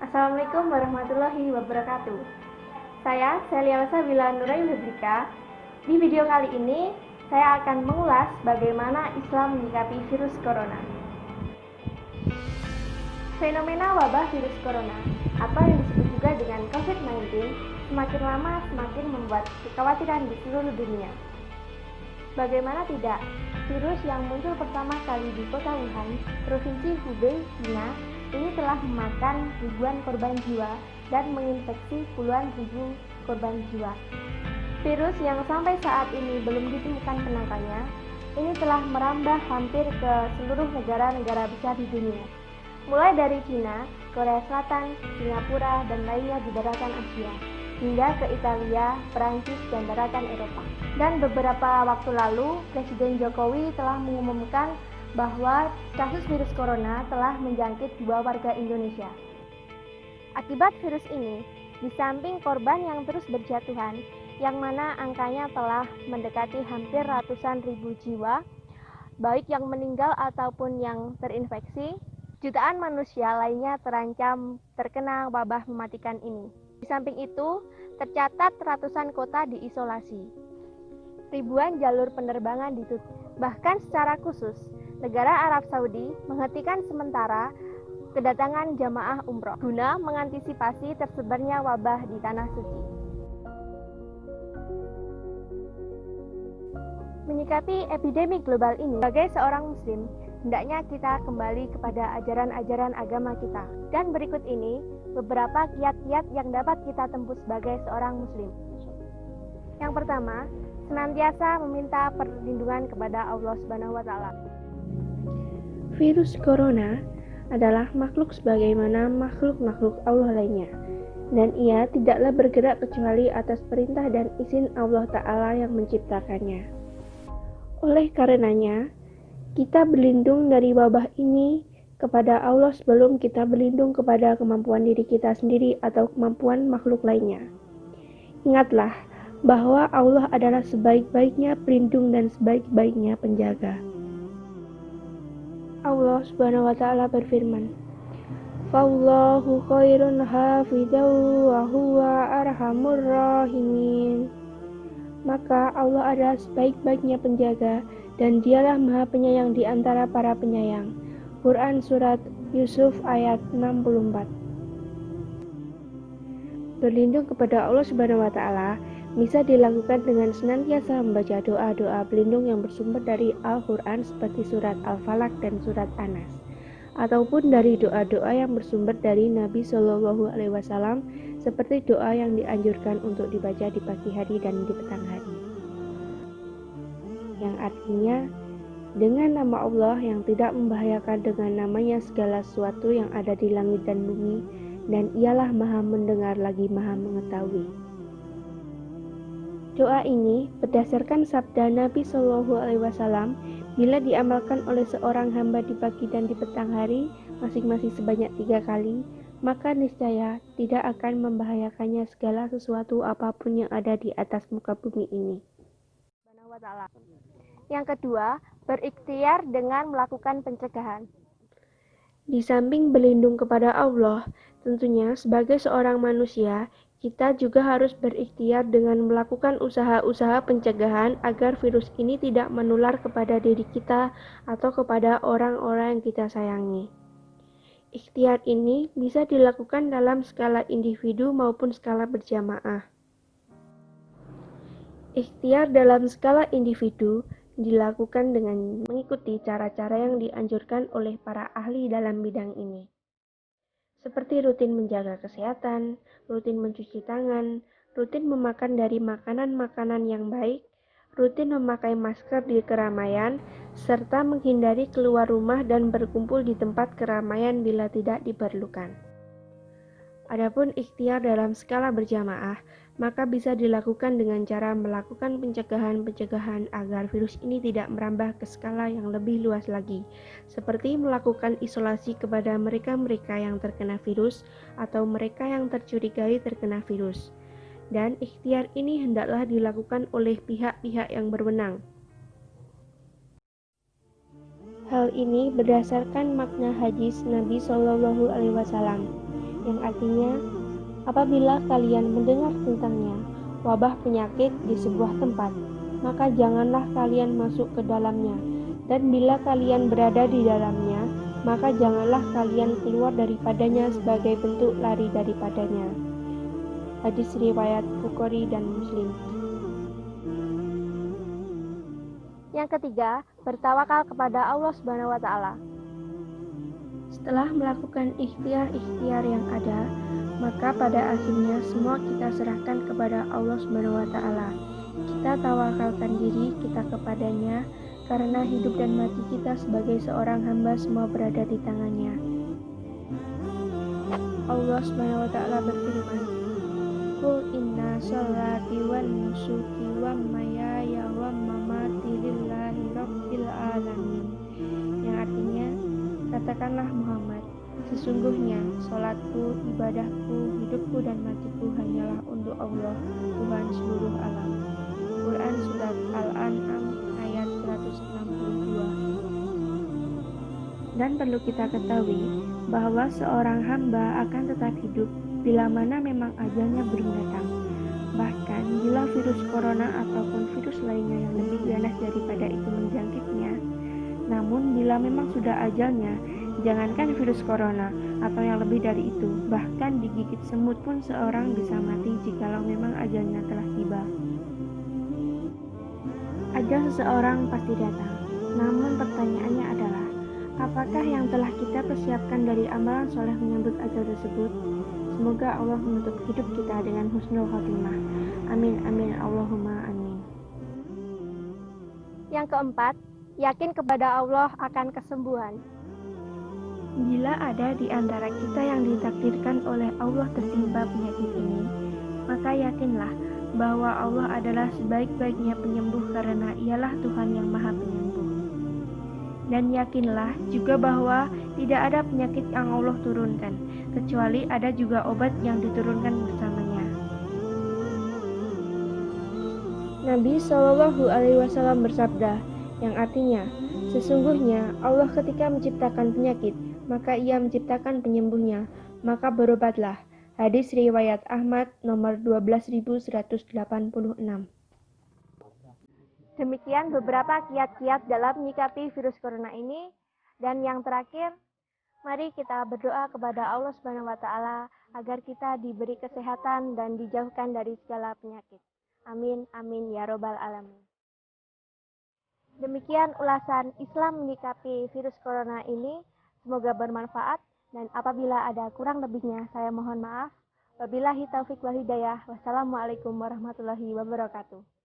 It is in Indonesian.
Assalamualaikum warahmatullahi wabarakatuh. Saya Celia Sabila Nurail Hedrika. Di video kali ini, saya akan mengulas bagaimana Islam menyikapi virus corona. Fenomena wabah virus corona, atau yang disebut juga dengan COVID-19, semakin lama semakin membuat kekhawatiran di seluruh dunia. Bagaimana tidak, virus yang muncul pertama kali di kota Wuhan, Provinsi Hubei, China, ini telah memakan ribuan korban jiwa dan menginfeksi puluhan ribu korban jiwa. Virus yang sampai saat ini belum ditemukan penangkalnya, ini telah merambah hampir ke seluruh negara-negara besar di dunia, mulai dari China, Korea Selatan, Singapura, dan lainnya di daratan Asia, hingga ke Italia, Perancis, dan daratan Eropa. Dan beberapa waktu lalu, Presiden Jokowi telah mengumumkan bahwa kasus virus corona telah menjangkit 2 warga Indonesia. Akibat virus ini, di samping korban yang terus berjatuhan, yang mana angkanya telah mendekati hampir ratusan ribu jiwa, baik yang meninggal ataupun yang terinfeksi, jutaan manusia lainnya terancam terkena wabah mematikan ini. Di samping itu, tercatat ratusan kota diisolasi. Ribuan jalur penerbangan ditutup. Bahkan secara khusus, negara Arab Saudi menghentikan sementara kedatangan jamaah umroh guna mengantisipasi tersebarnya wabah di tanah suci. Menyikapi epidemi global ini, sebagai seorang muslim, hendaknya kita kembali kepada ajaran-ajaran agama kita. Dan berikut ini beberapa kiat-kiat yang dapat kita tempuh sebagai seorang muslim. Yang pertama, senantiasa meminta perlindungan kepada Allah Subhanahu wa Ta'ala. Virus corona adalah makhluk sebagaimana makhluk-makhluk Allah lainnya, dan ia tidaklah bergerak kecuali atas perintah dan izin Allah Ta'ala yang menciptakannya. Oleh karenanya, kita berlindung dari wabah ini kepada Allah sebelum kita berlindung kepada kemampuan diri kita sendiri atau kemampuan makhluk lainnya. Ingatlah bahwa Allah adalah sebaik-baiknya pelindung dan sebaik-baiknya penjaga. Allah Subhanahu wa Ta'ala berfirman, "Fallahu khairun hafidzaw wa huwa arhamur rahimin." Maka Allah adalah sebaik-baiknya penjaga dan Dialah Maha Penyayang di antara para penyayang. Quran Surat Yusuf ayat 64. Berlindung kepada Allah Subhanahu wa Ta'ala bisa dilakukan dengan senantiasa membaca doa-doa pelindung yang bersumber dari Al-Quran seperti surat Al-Falaq dan surat An-Nas, ataupun dari doa-doa yang bersumber dari Nabi Shallallahu Alaihi Wasallam seperti doa yang dianjurkan untuk dibaca di pagi hari dan di petang hari, yang artinya dengan nama Allah yang tidak membahayakan dengan namanya segala sesuatu yang ada di langit dan bumi, dan Ialah Maha mendengar lagi Maha mengetahui. Doa ini berdasarkan sabda Nabi Shallallahu Alaihi Wasallam, bila diamalkan oleh seorang hamba di pagi dan di petang hari, masing-masing sebanyak 3 kali, maka niscaya tidak akan membahayakannya segala sesuatu apapun yang ada di atas muka bumi ini. Yang kedua, berikhtiar dengan melakukan pencegahan. Di samping berlindung kepada Allah, tentunya sebagai seorang manusia, kita juga harus berikhtiar dengan melakukan usaha-usaha pencegahan agar virus ini tidak menular kepada diri kita atau kepada orang-orang yang kita sayangi. Ikhtiar ini bisa dilakukan dalam skala individu maupun skala berjamaah. Ikhtiar dalam skala individu dilakukan dengan mengikuti cara-cara yang dianjurkan oleh para ahli dalam bidang ini, seperti rutin menjaga kesehatan, rutin mencuci tangan, rutin memakan dari makanan-makanan yang baik, rutin memakai masker di keramaian, serta menghindari keluar rumah dan berkumpul di tempat keramaian bila tidak diperlukan. Adapun ikhtiar dalam skala berjamaah, maka bisa dilakukan dengan cara melakukan pencegahan-pencegahan agar virus ini tidak merambah ke skala yang lebih luas lagi, seperti melakukan isolasi kepada mereka-mereka yang terkena virus atau mereka yang tercurigai terkena virus. Dan ikhtiar ini hendaklah dilakukan oleh pihak-pihak yang berwenang. Hal ini berdasarkan makna hadis Nabi Shallallahu Alaihi Wasallam yang artinya, apabila kalian mendengar tentangnya, wabah penyakit di sebuah tempat, maka janganlah kalian masuk ke dalamnya, dan bila kalian berada di dalamnya, maka janganlah kalian keluar daripadanya sebagai bentuk lari daripadanya. Hadis riwayat Bukhari dan Muslim. Yang ketiga, bertawakal kepada Allah Subhanahu wa taala. Setelah melakukan ikhtiar-ikhtiar yang ada, maka pada akhirnya semua kita serahkan kepada Allah Subhanahu wa taala. Kita tawakalkan diri kita kepadanya karena hidup dan mati kita sebagai seorang hamba semua berada di tangannya. Allah Subhanahu wa taala berfirman, "Qul inna sholati wa nusuki wa mahyaya wa mamati lillahi rabbil alamin." Yang artinya, katakanlah Muhammad, sesungguhnya sholatku, ibadahku, hidupku dan matiku hanyalah untuk Allah, Tuhan seluruh alam. Quran Surat Al-An'am ayat 162. Dan perlu kita ketahui bahwa seorang hamba akan tetap hidup bila mana memang ajalnya belum datang. Bahkan bila virus corona ataupun virus lainnya yang lebih ganas daripada itu menjangkitnya, namun bila memang sudah ajalnya, jangankan virus corona atau yang lebih dari itu, bahkan digigit semut pun seorang bisa mati jikalau memang ajalnya telah tiba. Ajal seseorang pasti datang, namun pertanyaannya adalah, apakah yang telah kita persiapkan dari amalan soleh menyambut ajal tersebut? Semoga Allah menutup hidup kita dengan husnul khotimah. Amin amin Allahumma amin. Yang keempat, yakin kepada Allah akan kesembuhan. Bila ada di antara kita yang ditakdirkan oleh Allah tertimpa penyakit ini, maka yakinlah bahwa Allah adalah sebaik-baiknya penyembuh karena Ialah Tuhan yang Maha Penyembuh. Dan yakinlah juga bahwa tidak ada penyakit yang Allah turunkan, kecuali ada juga obat yang diturunkan bersamanya. Nabi Shallallahu Alaihi Wasallam bersabda, yang artinya, sesungguhnya Allah ketika menciptakan penyakit, maka Ia menciptakan penyembuhnya, maka berobatlah. Hadis riwayat Ahmad nomor 12.186. Demikian beberapa kiat-kiat dalam menyikapi virus corona ini. Dan yang terakhir, mari kita berdoa kepada Allah Subhanahu wa taala agar kita diberi kesehatan dan dijauhkan dari segala penyakit. Amin amin ya robbal alamin. Demikian ulasan Islam menyikapi virus corona ini. Semoga bermanfaat, dan apabila ada kurang lebihnya saya mohon maaf. Wabillahi taufik wal hidayah. Wassalamualaikum warahmatullahi wabarakatuh.